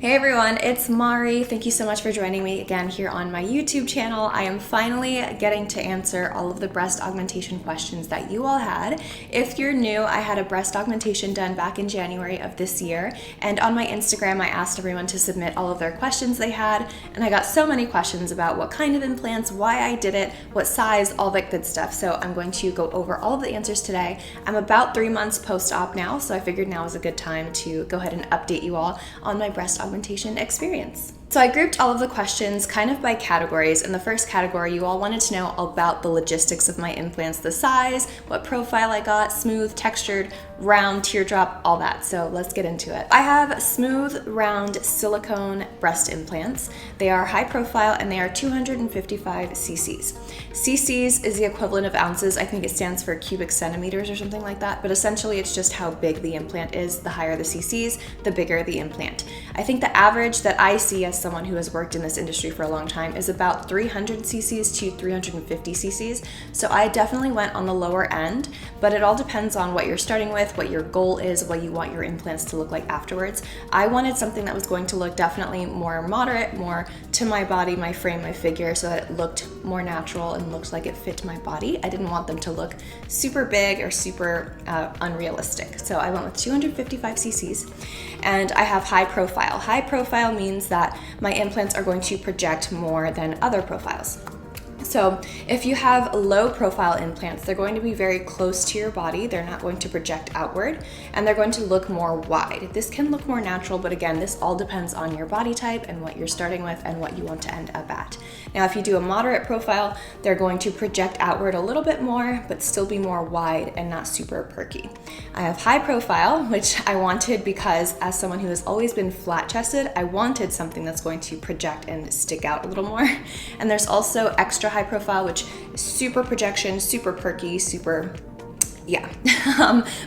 Hey everyone, it's Mari. Thank you so much for joining me again here on my YouTube channel. I am finally getting to answer all of the breast augmentation questions that you all had. If you're new, I had a breast augmentation done back in January of this year, and on my Instagram I asked everyone to submit all of their questions they had, and I got so many questions about what kind of implants, why I did it, what size, all that good stuff. So I'm going to go over all of the answers today. I'm about 3 months post-op now, so I figured now is a good time to go ahead and update you all on my breast augmentation experience. So I grouped all of the questions kind of by categories. In the first category, you all wanted to know about the logistics of my implants, the size, what profile I got, smooth, textured, round, teardrop, all that. So let's get into it. I have smooth, round silicone breast implants. They are high profile and they are 255 cc's. cc's is the equivalent of ounces. I think it stands for cubic centimeters or something like that, but essentially it's just how big the implant is. The higher the cc's, the bigger the implant. I think the average that I see as someone who has worked in this industry for a long time is about 300 cc's to 350 cc's. So I definitely went on the lower end, but it all depends on what you're starting with, what your goal is, what you want your implants to look like afterwards. I wanted something that was going to look definitely more moderate, more to my body, my frame, my figure, so that it looked more natural and looked like it fit my body. I didn't want them to look super big or super unrealistic. So I went with 255 cc's, and I have high profile. High profile means that my implants are going to project more than other profiles. So if you have low profile implants, they're going to be very close to your body. They're not going to project outward, and they're going to look more wide. This can look more natural, but again, this all depends on your body type and what you're starting with and what you want to end up at. Now, if you do a moderate profile, they're going to project outward a little bit more, but still be more wide and not super perky. I have high profile, which I wanted because as someone who has always been flat chested, I wanted something that's going to project and stick out a little more. And there's also extra high profile, which is super projection, super perky, super, yeah.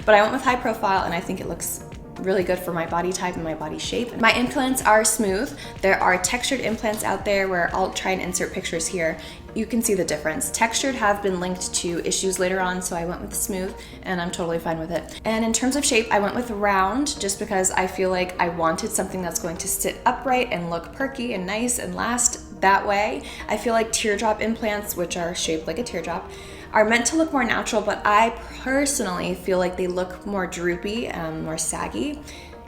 But I went with high profile and I think it looks really good for my body type and my body shape. My implants are smooth. There are textured implants out there where I'll try and insert pictures here. You can see the difference. Textured have been linked to issues later on, so I went with smooth and I'm totally fine with it. And in terms of shape, I went with round just because I feel like I wanted something that's going to sit upright and look perky and nice and last that way. I feel like teardrop implants, which are shaped like a teardrop, are meant to look more natural, but I personally feel like they look more droopy and more saggy.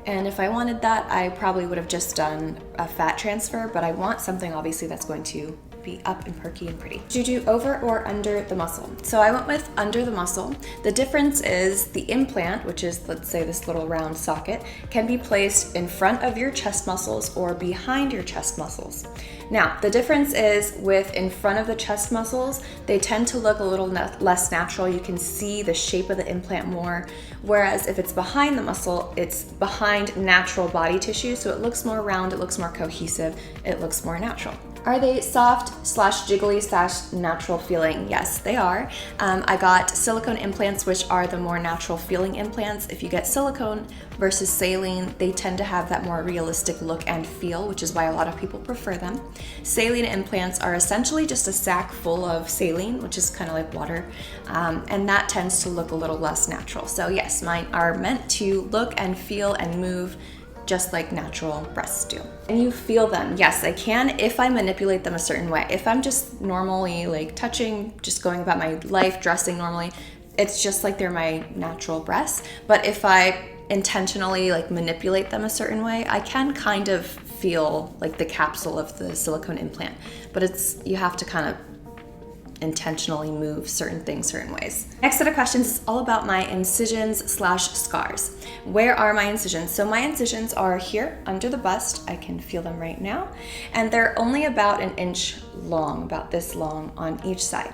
And if I wanted that, I probably would have just done a fat transfer, but I want something obviously that's going to be up and perky and pretty. Did you do over or under the muscle? So I went with under the muscle. The difference is the implant, which is, let's say, this little round socket, can be placed in front of your chest muscles or behind your chest muscles. Now, the difference is with in front of the chest muscles, they tend to look a little less natural. You can see the shape of the implant more, whereas if it's behind the muscle, it's behind natural body tissue, so it looks more round, it looks more cohesive, it looks more natural. Are they soft/jiggly/natural feeling? Yes, they are. I got silicone implants, which are the more natural feeling implants. If you get silicone versus saline, they tend to have that more realistic look and feel, which is why a lot of people prefer them. Saline implants are essentially just a sack full of saline, which is kind of like water, and that tends to look a little less natural. So yes, mine are meant to look and feel and move just like natural breasts do. And you feel them. Yes, I can if I manipulate them a certain way. If I'm just normally like touching, just going about my life, dressing normally, it's just like they're my natural breasts. But if I intentionally like manipulate them a certain way, I can kind of feel like the capsule of the silicone implant. But you have to kind of intentionally move certain things certain ways. Next set of questions is all about my incisions/scars. Where are my incisions? So my incisions are here under the bust. I can feel them right now. And they're only about 1 inch long, about this long on each side.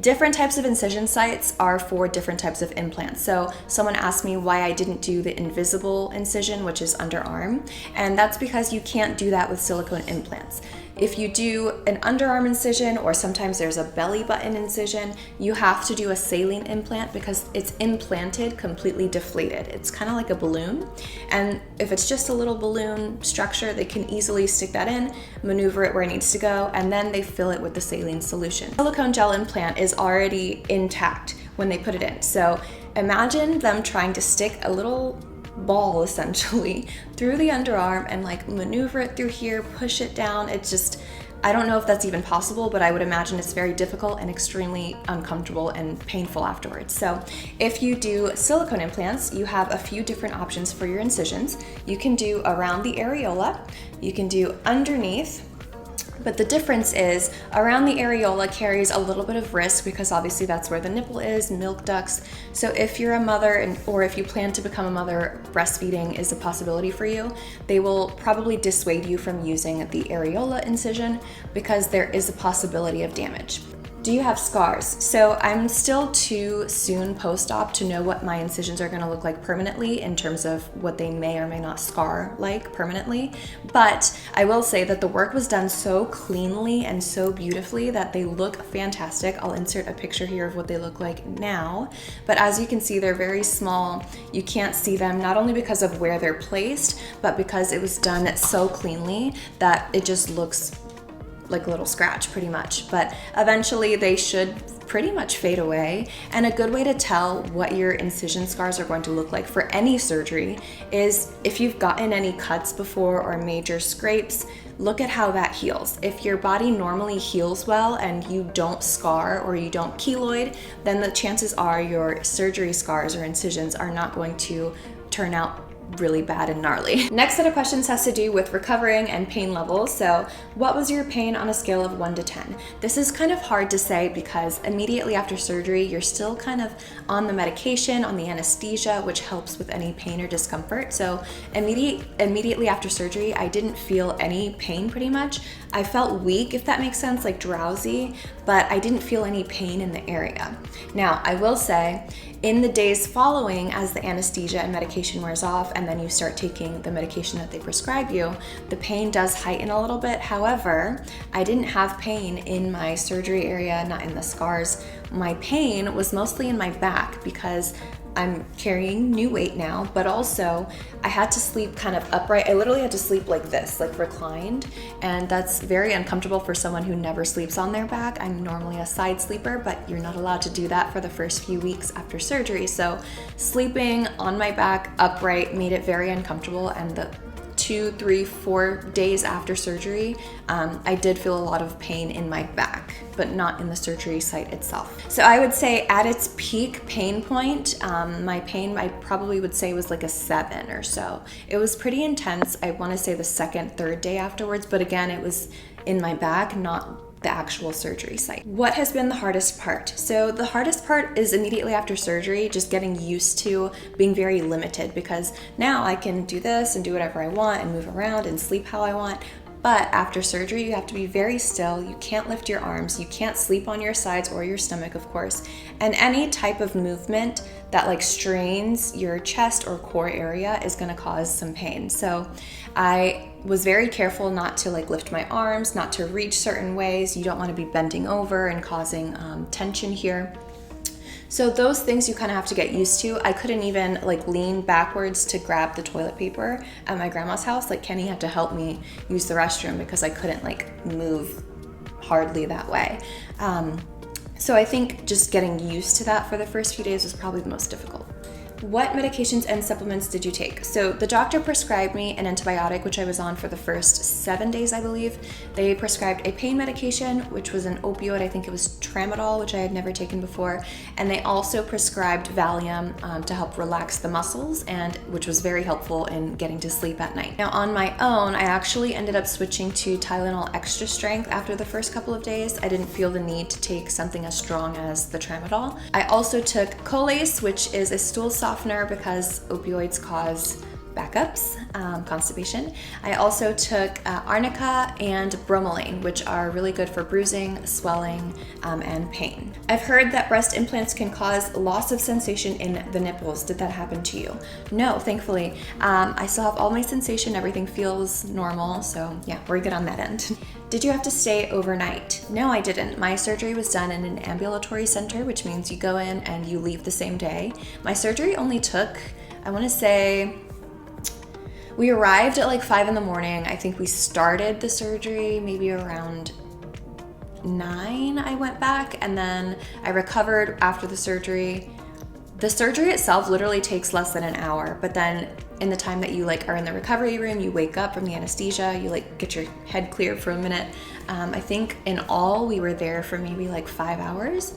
Different types of incision sites are for different types of implants. So someone asked me why I didn't do the invisible incision, which is underarm, and that's because you can't do that with silicone implants. If you do an underarm incision, or sometimes there's a belly button incision, you have to do a saline implant because it's implanted completely deflated. It's kind of like a balloon. And if it's just a little balloon structure, they can easily stick that in, maneuver it where it needs to go, and then they fill it with the saline solution. Silicone gel implant is already intact when they put it in. So imagine them trying to stick a little ball essentially through the underarm and like maneuver it through here, push it down. It's just, I don't know if that's even possible, but I would imagine it's very difficult and extremely uncomfortable and painful afterwards. So if you do silicone implants, you have a few different options for your incisions. You can do around the areola, you can do underneath, but the difference is around the areola carries a little bit of risk because obviously that's where the nipple is, milk ducts. So if you're a mother or if you plan to become a mother, breastfeeding is a possibility for you. They will probably dissuade you from using the areola incision because there is a possibility of damage. Do you have scars? So I'm still too soon post-op to know what my incisions are gonna look like permanently in terms of what they may or may not scar like permanently. But I will say that the work was done so cleanly and so beautifully that they look fantastic. I'll insert a picture here of what they look like now. But as you can see, they're very small. You can't see them not only because of where they're placed, but because it was done so cleanly that it just looks like a little scratch pretty much, but eventually they should pretty much fade away. And a good way to tell what your incision scars are going to look like for any surgery is if you've gotten any cuts before or major scrapes, look at how that heals. If your body normally heals well and you don't scar or you don't keloid, then the chances are your surgery scars or incisions are not going to turn out really bad and gnarly. Next set of questions has to do with recovering and pain levels. So what was your pain on a scale of 1 to 10? This is kind of hard to say because immediately after surgery, you're still kind of on the medication, on the anesthesia, which helps with any pain or discomfort. So immediately after surgery, I didn't feel any pain pretty much. I felt weak, if that makes sense, like drowsy, but I didn't feel any pain in the area. Now, I will say, in the days following, as the anesthesia and medication wears off and then you start taking the medication that they prescribe you, the pain does heighten a little bit. However, I didn't have pain in my surgery area, not in the scars. My pain was mostly in my back because I'm carrying new weight now, but also I had to sleep kind of upright. I literally had to sleep like this, like reclined, and that's very uncomfortable for someone who never sleeps on their back. I'm normally a side sleeper, but you're not allowed to do that for the first few weeks after surgery. So sleeping on my back upright made it very uncomfortable, and the 2, 3, 4 days after surgery, I did feel a lot of pain in my back, but not in the surgery site itself. So I would say at its peak pain point, my pain I probably would say was like a 7 or so. It was pretty intense. I want to say the 2nd, 3rd day afterwards, but again, it was in my back, not the actual surgery site. What has been the hardest part? So the hardest part is immediately after surgery, just getting used to being very limited, because now I can do this and do whatever I want and move around and sleep how I want. But after surgery, you have to be very still. You can't lift your arms. You can't sleep on your sides or your stomach, of course. And any type of movement that like strains your chest or core area is going to cause some pain. So I was very careful not to like lift my arms, not to reach certain ways. You don't want to be bending over and causing tension here. So those things you kind of have to get used to. I couldn't even like lean backwards to grab the toilet paper at my grandma's house. Like Kenny had to help me use the restroom because I couldn't like move hardly that way. So I think just getting used to that for the first few days was probably the most difficult. What medications and supplements did you take? So the doctor prescribed me an antibiotic, which I was on for the first 7 days, I believe. They prescribed a pain medication, which was an opioid. I think it was tramadol, which I had never taken before. And they also prescribed Valium to help relax the muscles, and which was very helpful in getting to sleep at night. Now on my own, I actually ended up switching to Tylenol Extra Strength after the first couple of days. I didn't feel the need to take something as strong as the tramadol. I also took Colace, which is a stool softener because opioids cause backups, constipation. I also took arnica and bromelain, which are really good for bruising, swelling, and pain. I've heard that breast implants can cause loss of sensation in the nipples. Did that happen to you? No, thankfully. I still have all my sensation. Everything feels normal. So yeah, we're good on that end. Did you have to stay overnight? No, I didn't. My surgery was done in an ambulatory center, which means you go in and you leave the same day. My surgery only took, I want to say, we arrived at like 5 in the morning. I think we started the surgery maybe around 9. I went back, and then I recovered after the surgery. The surgery itself literally takes less than an hour, but then in the time that you like are in the recovery room, you wake up from the anesthesia, you like get your head clear for a minute. I think in all we were there for maybe like 5 hours.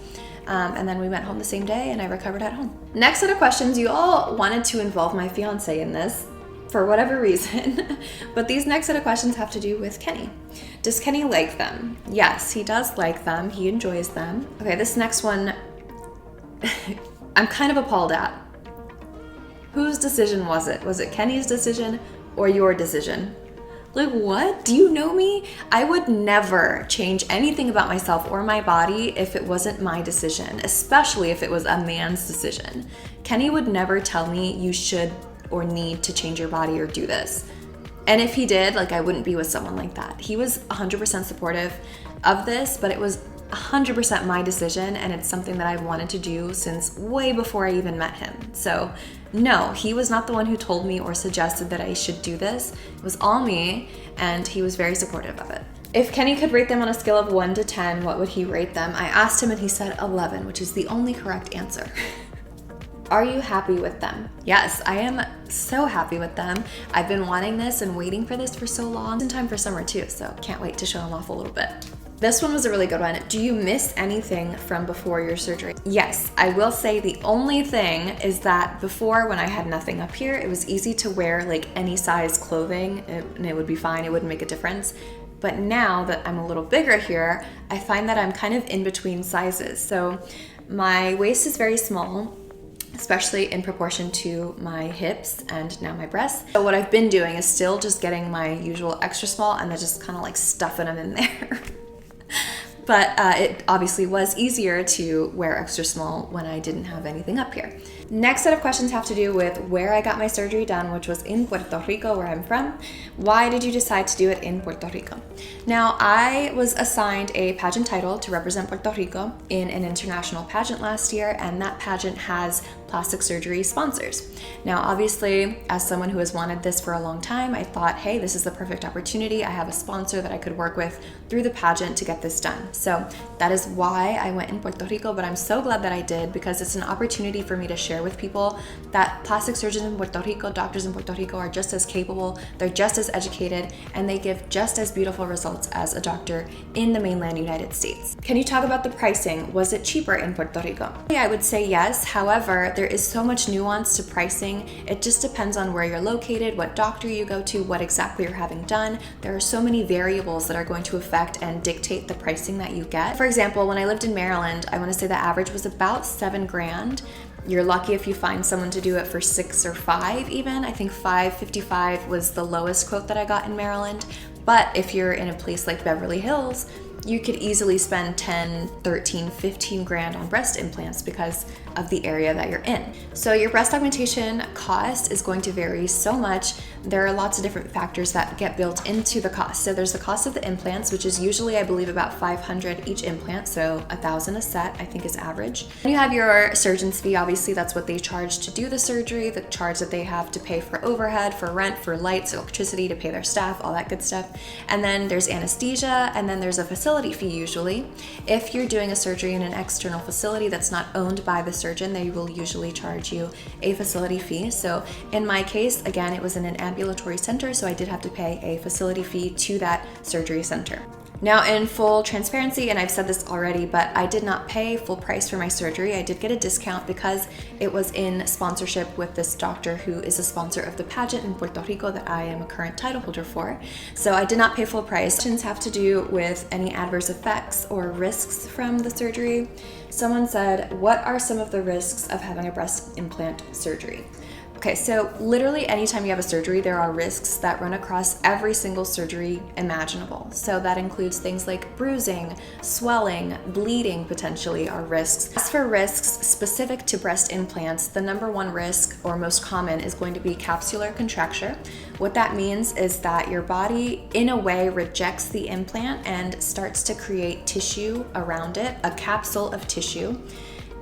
And then we went home the same day and I recovered at home. Next set of questions, you all wanted to involve my fiance in this for whatever reason, but these next set of questions have to do with Kenny. Does Kenny like them? Yes, he does like them. He enjoys them. Okay, this next one, I'm kind of appalled at. Whose decision was it? Was it Kenny's decision or your decision? Like, what? Do you know me? I would never change anything about myself or my body if it wasn't my decision, especially if it was a man's decision. Kenny would never tell me you should or need to change your body or do this. And if he did, like, I wouldn't be with someone like that. He was 100% supportive of this, but it was 100% my decision, and it's something that I've wanted to do since way before I even met him. So no, he was not the one who told me or suggested that I should do this. It was all me, and he was very supportive of it. If Kenny could rate them on a scale of 1 to 10, what would he rate them? I asked him and he said 11, which is the only correct answer. Are you happy with them? Yes, I am so happy with them. I've been wanting this and waiting for this for so long. It's in time for summer too, so can't wait to show them off a little bit. This one was a really good one. Do you miss anything from before your surgery? Yes, I will say the only thing is that before, when I had nothing up here, it was easy to wear like any size clothing and it would be fine, it wouldn't make a difference. But now that I'm a little bigger here, I find that I'm kind of in between sizes. So my waist is very small, especially in proportion to my hips and now my breasts. So what I've been doing is still just getting my usual extra small and then just kind of like stuffing them in there. But it obviously was easier to wear extra small when I didn't have anything up here. Next set of questions have to do with where I got my surgery done, which was in Puerto Rico, where I'm from. Why did you decide to do it in Puerto Rico? Now, I was assigned a pageant title to represent Puerto Rico in an international pageant last year, and that pageant has plastic surgery sponsors. Now, obviously, as someone who has wanted this for a long time, I thought, hey, this is the perfect opportunity. I have a sponsor that I could work with through the pageant to get this done. So that is why I went in Puerto Rico, but I'm so glad that I did because it's an opportunity for me to share with people that plastic surgeons in Puerto Rico, doctors in Puerto Rico are just as capable, they're just as educated, and they give just as beautiful results as a doctor in the mainland United States. Can you talk about the pricing? Was it cheaper in Puerto Rico? Yeah, I would say yes. However, there is so much nuance to pricing. It just depends on where you're located, what doctor you go to, what exactly you're having done. There are so many variables that are going to affect and dictate the pricing that you get. For example, when I lived in Maryland, I want to say the average was about $7,000. You're lucky if you find someone to do it for 6 or 5 even. I think $555 was the lowest quote that I got in Maryland. But if you're in a place like Beverly Hills, you could easily spend 10, 13, 15 grand on breast implants because of the area that you're in. So your breast augmentation cost is going to vary so much. There are lots of different factors that get built into the cost. So there's the cost of the implants, which is usually, I believe, about $500 each implant. So $1,000 a set, I think, is average. Then you have your surgeon's fee. Obviously, that's what they charge to do the surgery, the charge that they have to pay for overhead, for rent, for lights, electricity, to pay their staff, all that good stuff. And then there's anesthesia, and then there's a facility fee usually. If you're doing a surgery in an external facility that's not owned by the surgeon, they will usually charge you a facility fee. So in my case, again, it was in an ambulatory center, so I did have to pay a facility fee to that surgery center. Now, in full transparency, and I've said this already, but I did not pay full price for my surgery. I did get a discount because it was in sponsorship with this doctor who is a sponsor of the pageant in Puerto Rico that I am a current title holder for. So I did not pay full price. Questions have to do with any adverse effects or risks from the surgery. Someone said, what are some of the risks of having a breast implant surgery? Okay, so literally anytime you have a surgery, there are risks that run across every single surgery imaginable. So that includes things like bruising, swelling, bleeding potentially are risks. As for risks specific to breast implants, the number one risk or most common is going to be capsular contracture. What that means is that your body in a way rejects the implant and starts to create tissue around it, a capsule of tissue.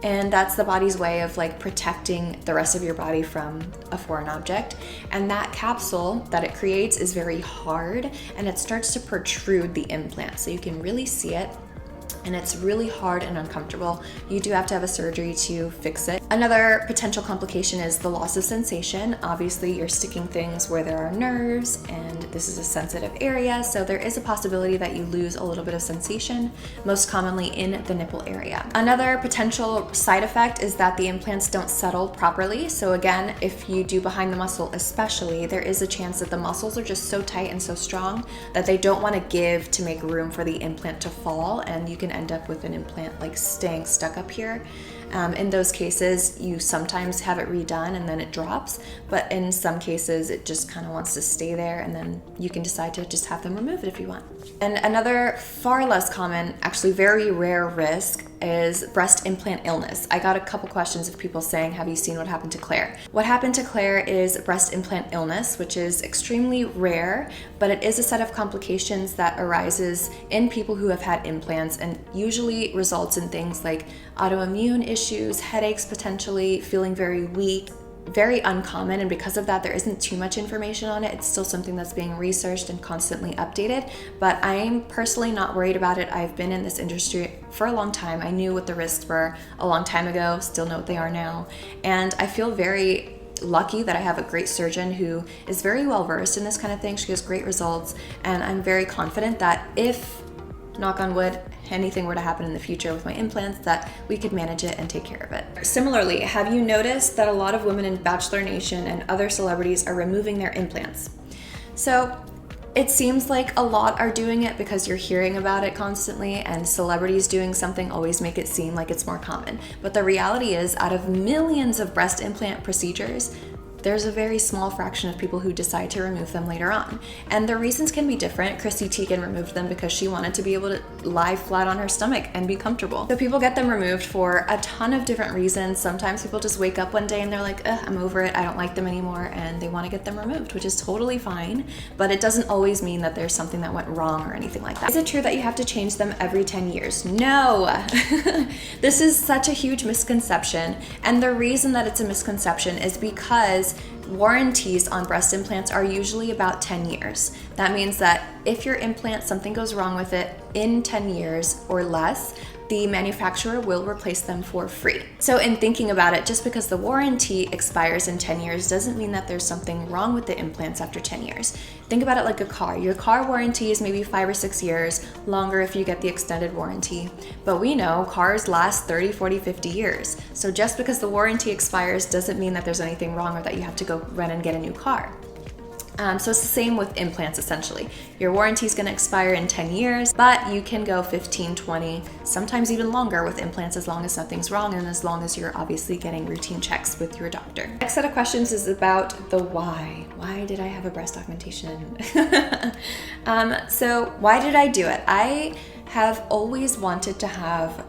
And that's the body's way of like protecting the rest of your body from a foreign object. And that capsule that it creates is very hard and it starts to protrude the implant. So you can really see it and it's really hard and uncomfortable. You do have to have a surgery to fix it. Another potential complication is the loss of sensation. Obviously, you're sticking things where there are nerves, and this is a sensitive area, so there is a possibility that you lose a little bit of sensation, most commonly in the nipple area. Another potential side effect is that the implants don't settle properly. So again, if you do behind the muscle especially, there is a chance that the muscles are just so tight and so strong that they don't want to give to make room for the implant to fall, and you can end up with an implant like staying stuck up here. In those cases, you sometimes have it redone and then it drops, but in some cases it just kind of wants to stay there, and then you can decide to just have them removed if you want. And another far less common, actually very rare risk is breast implant illness. I got a couple questions of people saying, have you seen what happened to Claire? What happened to Claire is breast implant illness, which is extremely rare, but it is a set of complications that arises in people who have had implants and usually results in things like autoimmune issues, headaches potentially, feeling very weak. Very uncommon, and because of that there isn't too much information on it. It's still something that's being researched and constantly updated, but I'm personally not worried about it. I've been in this industry for a long time. I knew what the risks were a long time ago, still know what they are now, and I feel very lucky that I have a great surgeon who is very well versed in this kind of thing. She has great results, and I'm very confident that if, knock on wood, anything were to happen in the future with my implants, that we could manage it and take care of it. Similarly, have you noticed that a lot of women in Bachelor Nation and other celebrities are removing their implants? So it seems like a lot are doing it because you're hearing about it constantly, and celebrities doing something always make it seem like it's more common. But the reality is, out of millions of breast implant procedures, there's a very small fraction of people who decide to remove them later on. And the reasons can be different. Chrissy Teigen removed them because she wanted to be able to lie flat on her stomach and be comfortable. So people get them removed for a ton of different reasons. Sometimes people just wake up one day and they're like, I'm over it, I don't like them anymore, and they want to get them removed, which is totally fine, but it doesn't always mean that there's something that went wrong or anything like that. Is it true that you have to change them every 10 years? No! This is such a huge misconception, and the reason that it's a misconception is because warranties on breast implants are usually about 10 years. That means that if your implant, something goes wrong with it in 10 years or less, the manufacturer will replace them for free. So in thinking about it, just because the warranty expires in 10 years doesn't mean that there's something wrong with the implants after 10 years. Think about it like a car. Your car warranty is maybe 5 or 6 years, longer if you get the extended warranty. But we know cars last 30, 40, 50 years. So just because the warranty expires doesn't mean that there's anything wrong or that you have to go run and get a new car. So it's the same with implants essentially. Your warranty is going to expire in 10 years, but you can go 15, 20, sometimes even longer with implants as long as nothing's wrong and as long as you're obviously getting routine checks with your doctor. Next set of questions is about the why. Why did I have a breast augmentation? So why did I do it? I have always wanted to have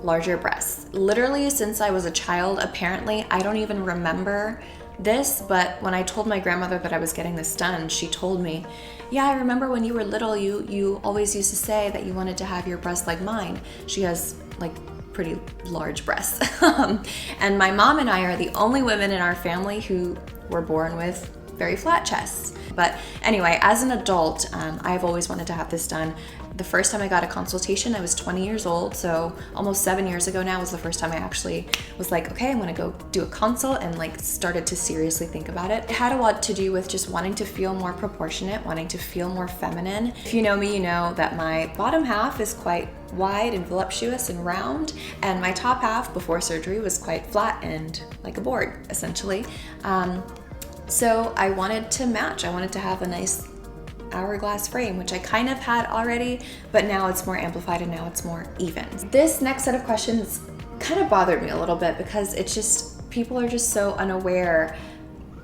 larger breasts. Literally since I was a child, apparently. I don't even remember this, but when I told my grandmother that I was getting this done, she told me, yeah, I remember when you were little, you always used to say that you wanted to have your breasts like mine. She has like pretty large breasts. And my mom and I are the only women in our family who were born with very flat chests. But anyway, as an adult, I've always wanted to have this done. The first time I got a consultation, I was 20 years old, so almost 7 years ago now was the first time I actually was like, okay, I'm gonna go do a consult, and like started to seriously think about it. It had a lot to do with just wanting to feel more proportionate, wanting to feel more feminine. If you know me, you know that my bottom half is quite wide and voluptuous and round, and my top half before surgery was quite flat and like a board, essentially. So I wanted to match. I wanted to have a nice hourglass frame, which I kind of had already, but now it's more amplified and now it's more even. This next set of questions kind of bothered me a little bit because it's just, people are just so unaware,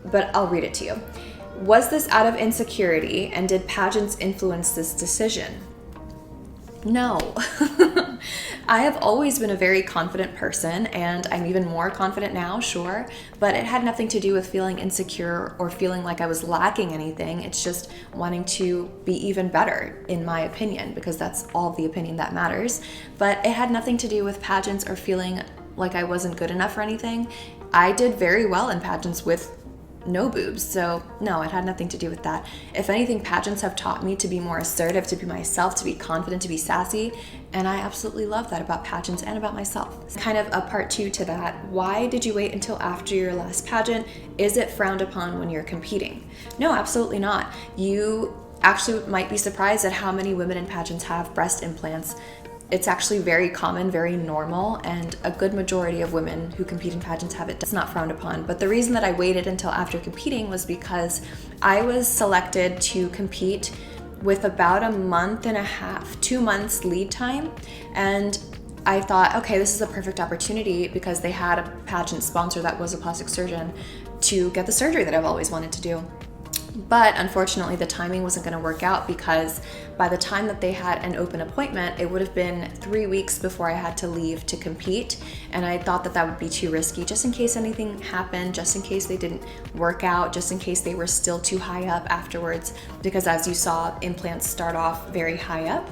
but I'll read it to you. Was this out of insecurity, and did pageants influence this decision? No. I have always been a very confident person, and I'm even more confident now, sure, but it had nothing to do with feeling insecure or feeling like I was lacking anything. It's just wanting to be even better, in my opinion, because that's all the opinion that matters. But it had nothing to do with pageants or feeling like I wasn't good enough or anything. I did very well in pageants with no boobs. So no, it had nothing to do with that. If anything, pageants have taught me to be more assertive, to be myself, to be confident, to be sassy. And I absolutely love that about pageants and about myself. Kind of a part two to that. Why did you wait until after your last pageant? Is it frowned upon when you're competing? No, absolutely not. You actually might be surprised at how many women in pageants have breast implants. It's actually very common, very normal, and a good majority of women who compete in pageants have it. It's not frowned upon. But the reason that I waited until after competing was because I was selected to compete with about a month and a half, 2 months lead time. And I thought, okay, this is a perfect opportunity because they had a pageant sponsor that was a plastic surgeon to get the surgery that I've always wanted to do. But unfortunately, the timing wasn't going to work out because by the time that they had an open appointment, it would have been 3 weeks before I had to leave to compete. And I thought that that would be too risky, just in case anything happened, just in case they didn't work out, just in case they were still too high up afterwards. Because as you saw, implants start off very high up.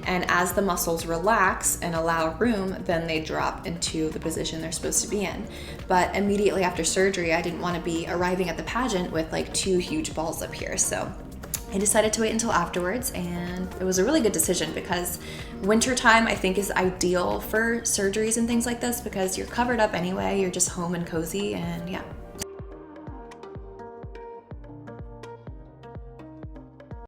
And as the muscles relax and allow room, then they drop into the position they're supposed to be in. But immediately after surgery, I didn't want to be arriving at the pageant with like 2 huge balls up here. So I decided to wait until afterwards, and it was a really good decision because wintertime I think is ideal for surgeries and things like this because you're covered up anyway, you're just home and cozy, and yeah.